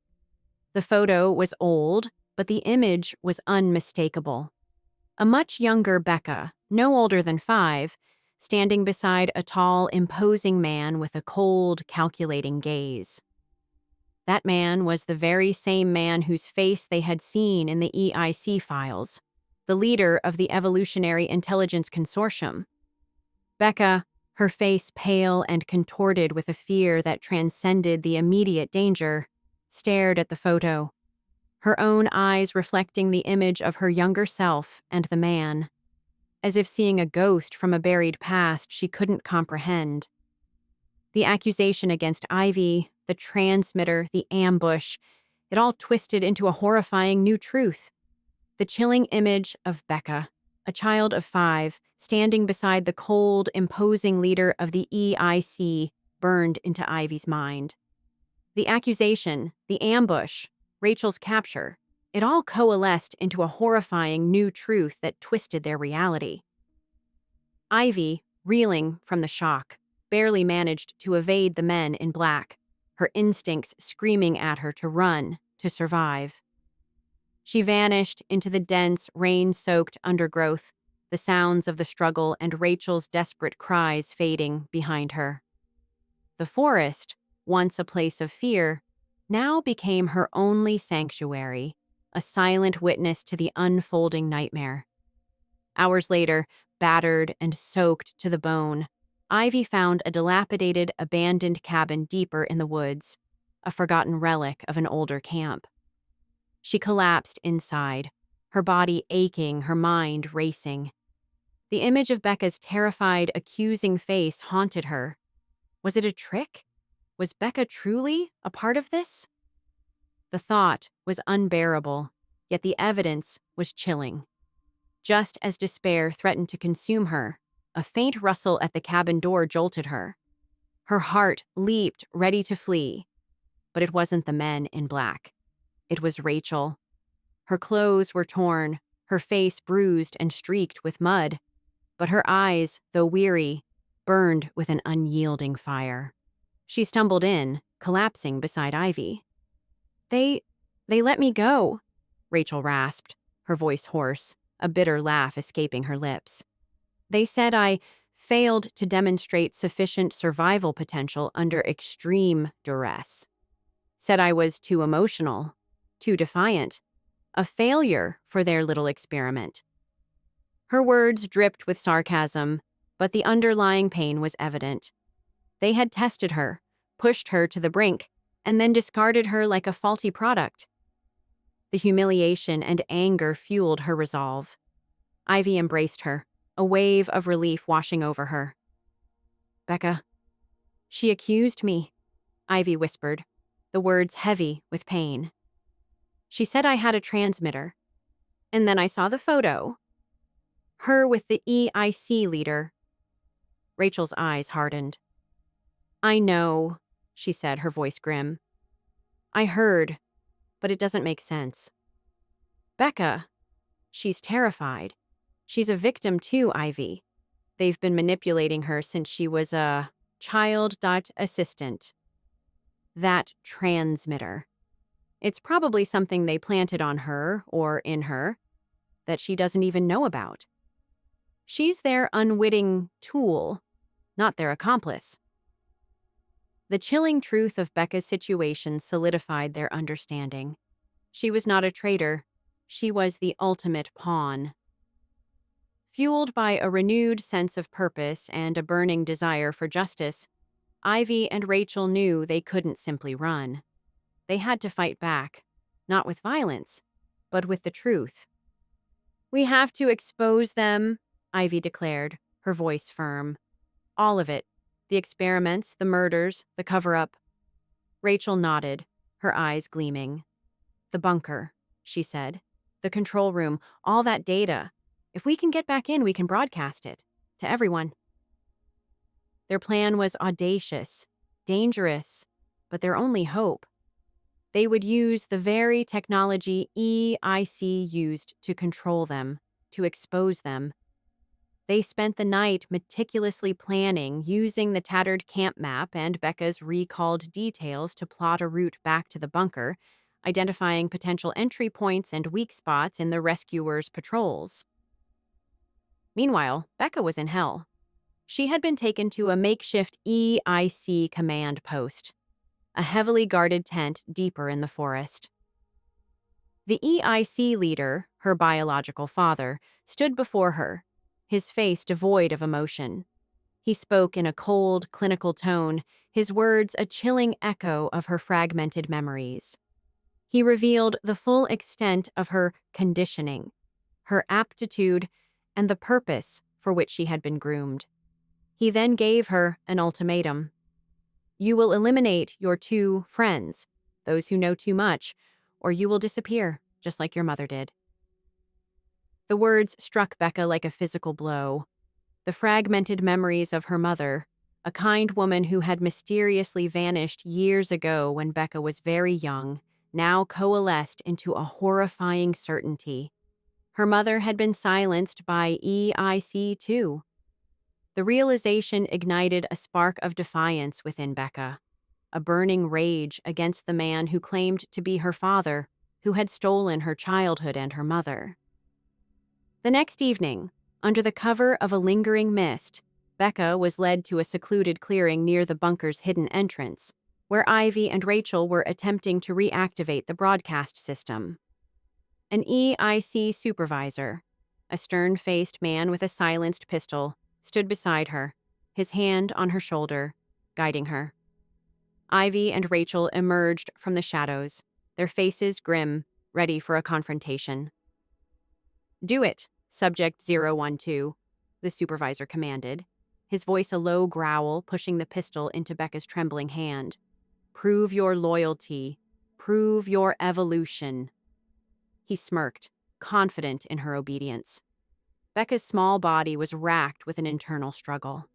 The photo was old, but the image was unmistakable. A much younger Becca, no older than 5, standing beside a tall, imposing man with a cold, calculating gaze. That man was the very same man whose face they had seen in the EIC files, the leader of the Evolutionary Intelligence Consortium. Becca, her face pale and contorted with a fear that transcended the immediate danger, stared at the photo, her own eyes reflecting the image of her younger self and the man, as if seeing a ghost from a buried past she couldn't comprehend. The accusation against Ivy, the transmitter, the ambush, it all twisted into a horrifying new truth. The chilling image of Becca, a child of 5, standing beside the cold, imposing leader of the EIC, burned into Ivy's mind. The accusation, the ambush, Rachel's capture, it all coalesced into a horrifying new truth that twisted their reality. Ivy, reeling from the shock, barely managed to evade the men in black, her instincts screaming at her to run, to survive. She vanished into the dense, rain-soaked undergrowth, the sounds of the struggle and Rachel's desperate cries fading behind her. The forest, once a place of fear, now became her only sanctuary, a silent witness to the unfolding nightmare. Hours later, battered and soaked to the bone, Ivy found a dilapidated, abandoned cabin deeper in the woods, a forgotten relic of an older camp. She collapsed inside, her body aching, her mind racing. The image of Becca's terrified, accusing face haunted her. Was it a trick? Was Becca truly a part of this? The thought was unbearable, yet the evidence was chilling. Just as despair threatened to consume her, a faint rustle at the cabin door jolted her. Her heart leaped, ready to flee. But it wasn't the men in black. It was Rachel. Her clothes were torn, her face bruised and streaked with mud, but her eyes, though weary, burned with an unyielding fire. She stumbled in, collapsing beside Ivy. They let me go," Rachel rasped, her voice hoarse, a bitter laugh escaping her lips. "They said I failed to demonstrate sufficient survival potential under extreme duress. Said I was too emotional, too defiant, a failure for their little experiment." Her words dripped with sarcasm, But the underlying pain was evident. They had tested her, pushed her to the brink, and then discarded her like a faulty product. The humiliation and anger fueled her resolve. Ivy embraced her, a wave of relief washing over her. "Becca, she accused me," Ivy whispered, the words heavy with pain. "She said I had a transmitter. And then I saw the photo. Her with the EIC leader." Rachel's eyes hardened. "I know," she said, her voice grim. "I heard, but it doesn't make sense." "Becca, she's terrified. She's a victim too, Ivy. They've been manipulating her since she was a child.assistant. That transmitter. It's probably something they planted on her or in her that she doesn't even know about. She's their unwitting tool, not their accomplice." The chilling truth of Becca's situation solidified their understanding. She was not a traitor. She was the ultimate pawn. Fueled by a renewed sense of purpose and a burning desire for justice, Ivy and Rachel knew they couldn't simply run. They had to fight back, not with violence, but with the truth. "We have to expose them," Ivy declared, her voice firm. "All of it. The experiments, the murders, the cover-up." Rachel nodded, her eyes gleaming. "The bunker," she said. "The control room, all that data. If we can get back in, we can broadcast it. To everyone." Their plan was audacious, dangerous, but their only hope. They would use the very technology EIC used to control them, to expose them. They spent the night meticulously planning, using the tattered camp map and Becca's recalled details to plot a route back to the bunker, identifying potential entry points and weak spots in the rescuers' patrols. Meanwhile, Becca was in hell. She had been taken to a makeshift EIC command post, a heavily guarded tent deeper in the forest. The EIC leader, her biological father, stood before her, his face devoid of emotion. He spoke in a cold, clinical tone, his words a chilling echo of her fragmented memories. He revealed the full extent of her conditioning, her aptitude, and the purpose for which she had been groomed. He then gave her an ultimatum. "You will eliminate your 2 friends, those who know too much, or you will disappear, just like your mother did." The words struck Becca like a physical blow. The fragmented memories of her mother, a kind woman who had mysteriously vanished years ago when Becca was very young, now coalesced into a horrifying certainty. Her mother had been silenced by EIC too. The realization ignited a spark of defiance within Becca, a burning rage against the man who claimed to be her father, who had stolen her childhood and her mother. The next evening, under the cover of a lingering mist, Becca was led to a secluded clearing near the bunker's hidden entrance, where Ivy and Rachel were attempting to reactivate the broadcast system. An EIC supervisor, a stern-faced man with a silenced pistol, stood beside her, his hand on her shoulder, guiding her. Ivy and Rachel emerged from the shadows, their faces grim, ready for a confrontation. "Do it, Subject 012, the supervisor commanded, his voice a low growl pushing the pistol into Becca's trembling hand. "Prove your loyalty. Prove your evolution." He smirked, confident in her obedience. Becca's small body was racked with an internal struggle.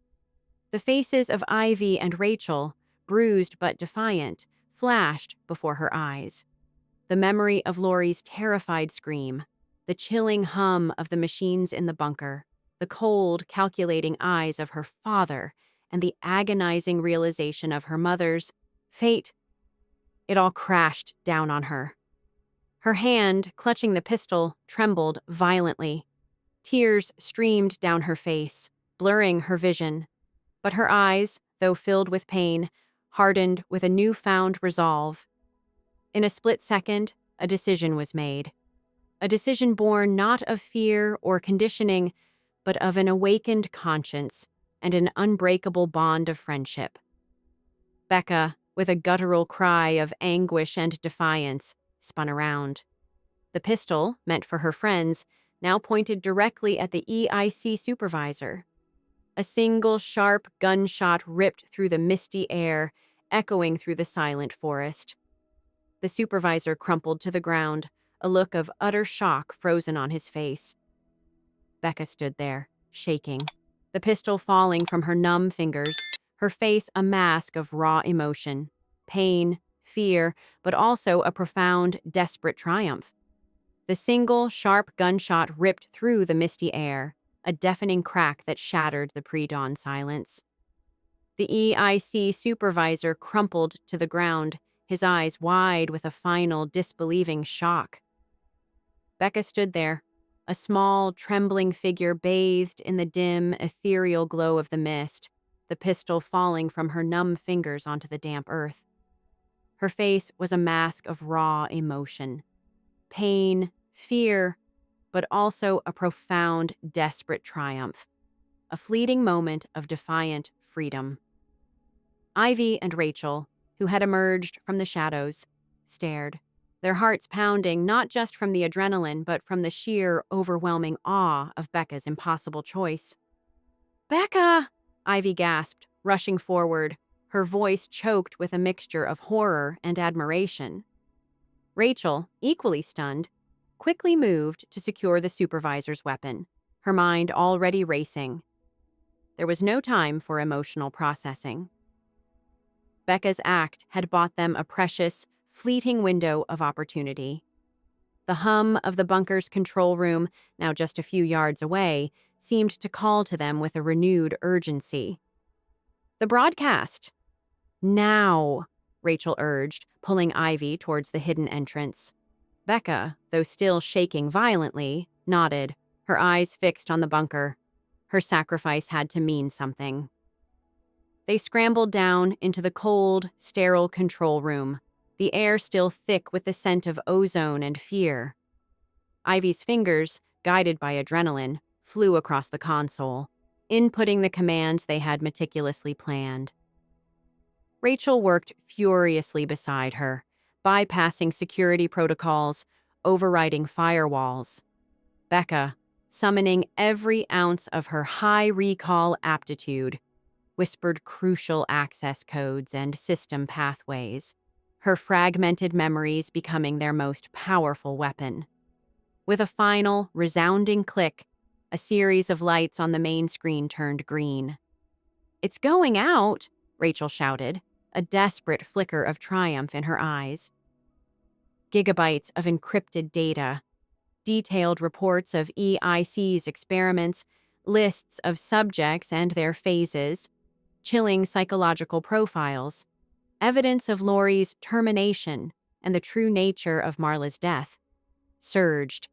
The faces of Ivy and Rachel, bruised but defiant, flashed before her eyes. The memory of Laurie's terrified scream, the chilling hum of the machines in the bunker, the cold, calculating eyes of her father, and the agonizing realization of her mother's fate. It all crashed down on her. Her hand, clutching the pistol, trembled violently. Tears streamed down her face, blurring her vision. But her eyes, though filled with pain, hardened with a newfound resolve. In a split second, a decision was made. A decision born not of fear or conditioning, but of an awakened conscience, and an unbreakable bond of friendship. Becca, with a guttural cry of anguish and defiance, spun around. The pistol, meant for her friends, now pointed directly at the EIC supervisor. A single sharp gunshot ripped through the misty air, echoing through the silent forest. The supervisor crumpled to the ground, a look of utter shock frozen on his face. Becca stood there, shaking, the pistol falling from her numb fingers, her face a mask of raw emotion, pain, fear, but also a profound, desperate triumph. The single, sharp gunshot ripped through the misty air, a deafening crack that shattered the pre-dawn silence. The EIC supervisor crumpled to the ground, his eyes wide with a final, disbelieving shock. Becca stood there, a small, trembling figure bathed in the dim, ethereal glow of the mist, the pistol falling from her numb fingers onto the damp earth. Her face was a mask of raw emotion. Pain, fear, but also a profound, desperate triumph. A fleeting moment of defiant freedom. Ivy and Rachel, who had emerged from the shadows, stared, their hearts pounding not just from the adrenaline but from the sheer, overwhelming awe of Becca's impossible choice. "Becca!" Ivy gasped, rushing forward, her voice choked with a mixture of horror and admiration. Rachel, equally stunned, quickly moved to secure the supervisor's weapon, her mind already racing. There was no time for emotional processing. Becca's act had bought them a precious, fleeting window of opportunity. The hum of the bunker's control room, now just a few yards away, seemed to call to them with a renewed urgency. "The broadcast!" "Now!" Rachel urged, pulling Ivy towards the hidden entrance. Becca, though still shaking violently, nodded, her eyes fixed on the bunker. Her sacrifice had to mean something. They scrambled down into the cold, sterile control room, the air still thick with the scent of ozone and fear. Ivy's fingers, guided by adrenaline, flew across the console, inputting the commands they had meticulously planned. Rachel worked furiously beside her, bypassing security protocols, overriding firewalls. Becca, summoning every ounce of her high recall aptitude, whispered crucial access codes and system pathways, her fragmented memories becoming their most powerful weapon. With a final, resounding click, a series of lights on the main screen turned green. "It's going out!" Rachel shouted, a desperate flicker of triumph in her eyes. Gigabytes of encrypted data, detailed reports of EIC's experiments, lists of subjects and their phases, chilling psychological profiles, evidence of Laurie's termination and the true nature of Marla's death, surged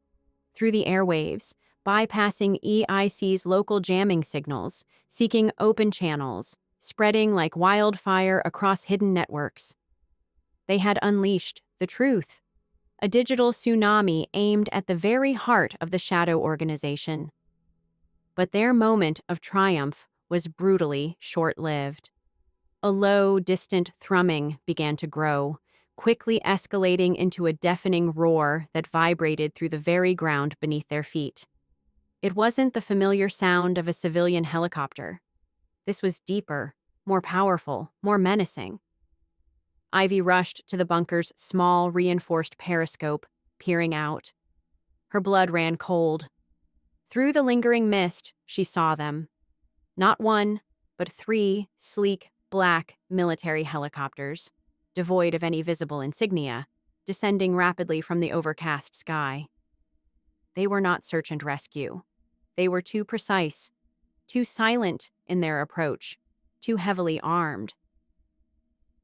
through the airwaves, bypassing EIC's local jamming signals, seeking open channels, spreading like wildfire across hidden networks. They had unleashed the truth, a digital tsunami aimed at the very heart of the Shadow Organization. But their moment of triumph was brutally short-lived. A low, distant thrumming began to grow, quickly escalating into a deafening roar that vibrated through the very ground beneath their feet. It wasn't the familiar sound of a civilian helicopter. This was deeper, more powerful, more menacing. Ivy rushed to the bunker's small, reinforced periscope, peering out. Her blood ran cold. Through the lingering mist, she saw them. Not one, but 3 sleek, black military helicopters, devoid of any visible insignia, descending rapidly from the overcast sky. They were not search and rescue. They were too precise, too silent in their approach, too heavily armed.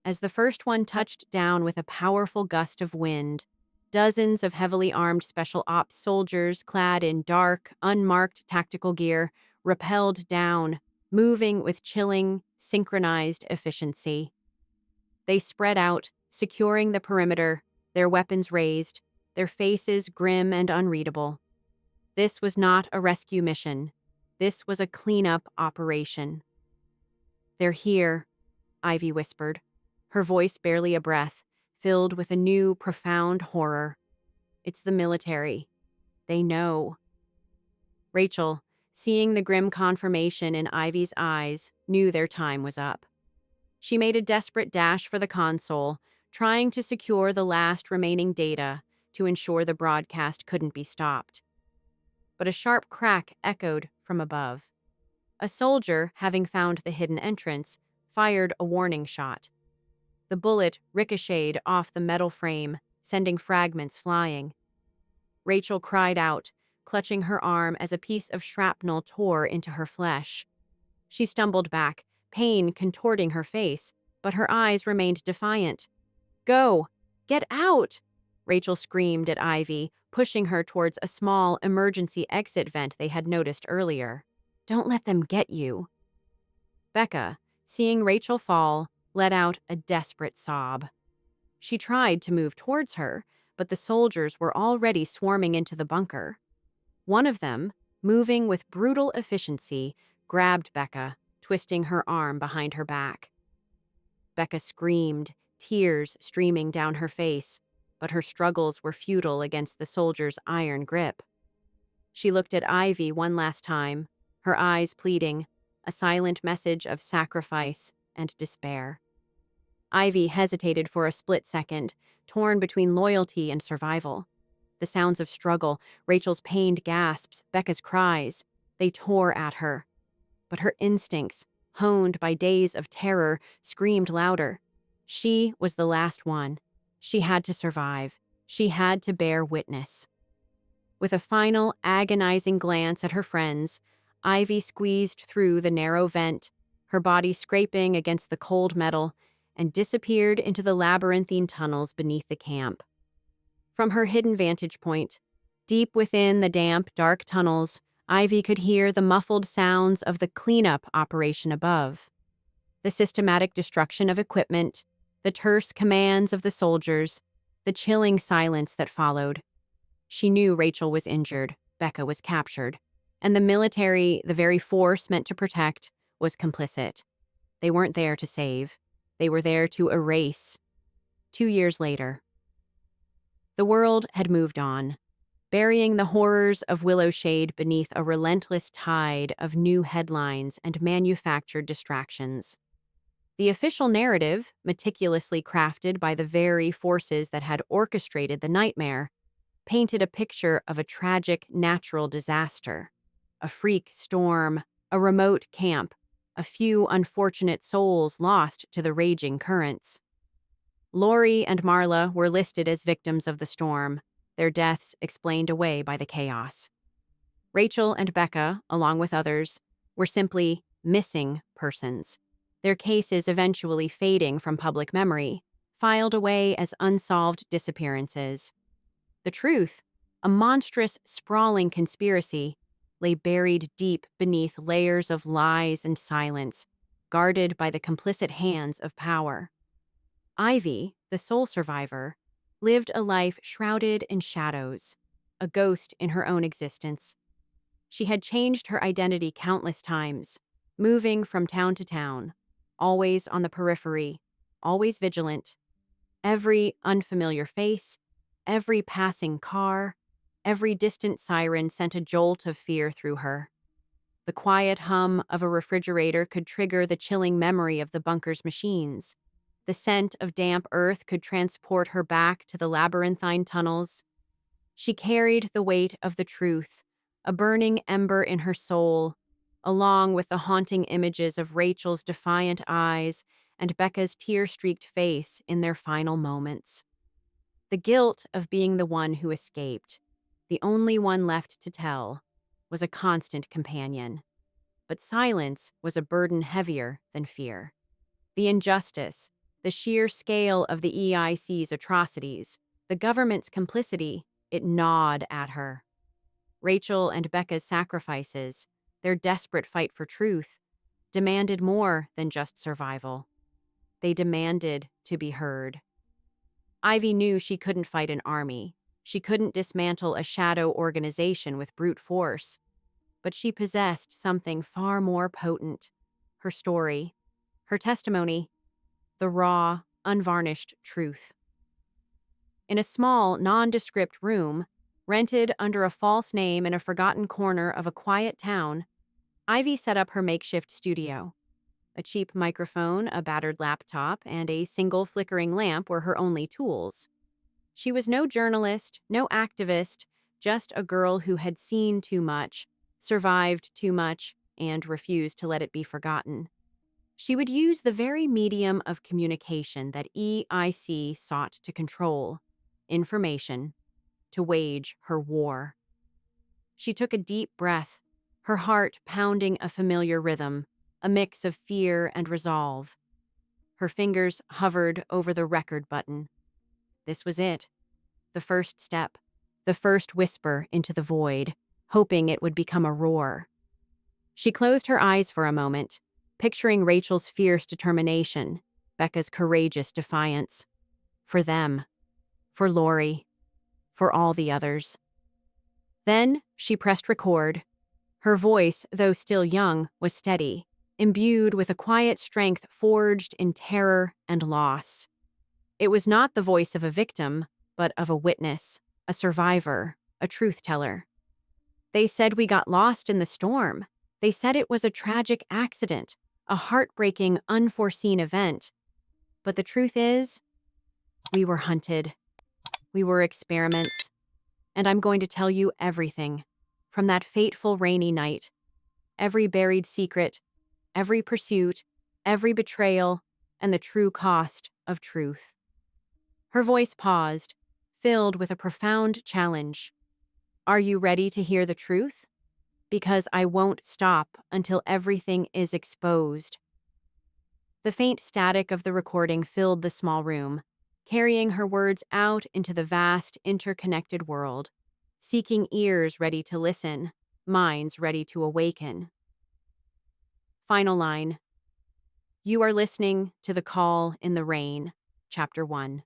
As the first one touched down with a powerful gust of wind, dozens of heavily armed special ops soldiers clad in dark, unmarked tactical gear rappelled down, moving with chilling, synchronized efficiency. They spread out, securing the perimeter, their weapons raised, their faces grim and unreadable. This was not a rescue mission. This was a cleanup operation. They're here, Ivy whispered, her voice barely a breath, filled with a new, profound horror. It's the military. They know. Rachel, seeing the grim confirmation in Ivy's eyes, knew their time was up. She made a desperate dash for the console, trying to secure the last remaining data to ensure the broadcast couldn't be stopped. But a sharp crack echoed from above. A soldier, having found the hidden entrance, fired a warning shot. The bullet ricocheted off the metal frame, sending fragments flying. Rachel cried out, clutching her arm as a piece of shrapnel tore into her flesh. She stumbled back, pain contorting her face, but her eyes remained defiant. "Go! Get out!" Rachel screamed at Ivy, pushing her towards a small emergency exit vent they had noticed earlier. "Don't let them get you." Becca, seeing Rachel fall, let out a desperate sob. She tried to move towards her, but the soldiers were already swarming into the bunker. One of them, moving with brutal efficiency, grabbed Becca, twisting her arm behind her back. Becca screamed, tears streaming down her face, but her struggles were futile against the soldier's iron grip. She looked at Ivy one last time, her eyes pleading, a silent message of sacrifice and despair. Ivy hesitated for a split second, torn between loyalty and survival. The sounds of struggle, Rachel's pained gasps, Becca's cries, they tore at her. But her instincts, honed by days of terror, screamed louder. She was the last one. She had to survive. She had to bear witness. With a final, agonizing glance at her friends, Ivy squeezed through the narrow vent, her body scraping against the cold metal, and disappeared into the labyrinthine tunnels beneath the camp. From her hidden vantage point, deep within the damp, dark tunnels, Ivy could hear the muffled sounds of the cleanup operation above. The systematic destruction of equipment, the terse commands of the soldiers, the chilling silence that followed. She knew Rachel was injured, Becca was captured, and the military, the very force meant to protect, was complicit. They weren't there to save. They were there to erase. 2 years later. The world had moved on, burying the horrors of Willowshade beneath a relentless tide of new headlines and manufactured distractions. The official narrative, meticulously crafted by the very forces that had orchestrated the nightmare, painted a picture of a tragic natural disaster. A freak storm, a remote camp, a few unfortunate souls lost to the raging currents. Lori and Marla were listed as victims of the storm, their deaths explained away by the chaos. Rachel and Becca, along with others, were simply missing persons, their cases eventually fading from public memory, filed away as unsolved disappearances. The truth, a monstrous, sprawling conspiracy, lay buried deep beneath layers of lies and silence, guarded by the complicit hands of power. Ivy, the sole survivor, lived a life shrouded in shadows, a ghost in her own existence. She had changed her identity countless times, moving from town to town, always on the periphery, always vigilant. Every unfamiliar face, every passing car, every distant siren sent a jolt of fear through her. The quiet hum of a refrigerator could trigger the chilling memory of the bunker's machines. The scent of damp earth could transport her back to the labyrinthine tunnels. She carried the weight of the truth, a burning ember in her soul, along with the haunting images of Rachel's defiant eyes and Becca's tear-streaked face in their final moments. The guilt of being the one who escaped, the only one left to tell, was a constant companion. But silence was a burden heavier than fear. The injustice, the sheer scale of the EIC's atrocities, the government's complicity, it gnawed at her. Rachel and Becca's sacrifices, their desperate fight for truth, demanded more than just survival. They demanded to be heard. Ivy knew she couldn't fight an army. She couldn't dismantle a shadow organization with brute force. But she possessed something far more potent: her story. Her testimony, the raw, unvarnished truth. In a small, nondescript room, rented under a false name in a forgotten corner of a quiet town, Ivy set up her makeshift studio. A cheap microphone, a battered laptop, and a single flickering lamp were her only tools. She was no journalist, no activist, just a girl who had seen too much, survived too much, and refused to let it be forgotten. She would use the very medium of communication that EIC sought to control, information, to wage her war. She took a deep breath, her heart pounding a familiar rhythm, a mix of fear and resolve. Her fingers hovered over the record button. This was it, the first step, the first whisper into the void, hoping it would become a roar. She closed her eyes for a moment, picturing Rachel's fierce determination, Becca's courageous defiance. For them, for Lori, for all the others. Then she pressed record. Her voice, though still young, was steady, imbued with a quiet strength forged in terror and loss. It was not the voice of a victim, but of a witness, a survivor, a truth-teller. They said we got lost in the storm. They said it was a tragic accident, a heartbreaking, unforeseen event. But the truth is, we were hunted. We were experiments. And I'm going to tell you everything. From that fateful rainy night. Every buried secret, every pursuit, every betrayal, and the true cost of truth. Her voice paused, filled with a profound challenge. Are you ready to hear the truth? Because I won't stop until everything is exposed. The faint static of the recording filled the small room, carrying her words out into the vast, interconnected world, seeking ears ready to listen, minds ready to awaken. Final line. You are listening to The Call in the Rain, Chapter 1.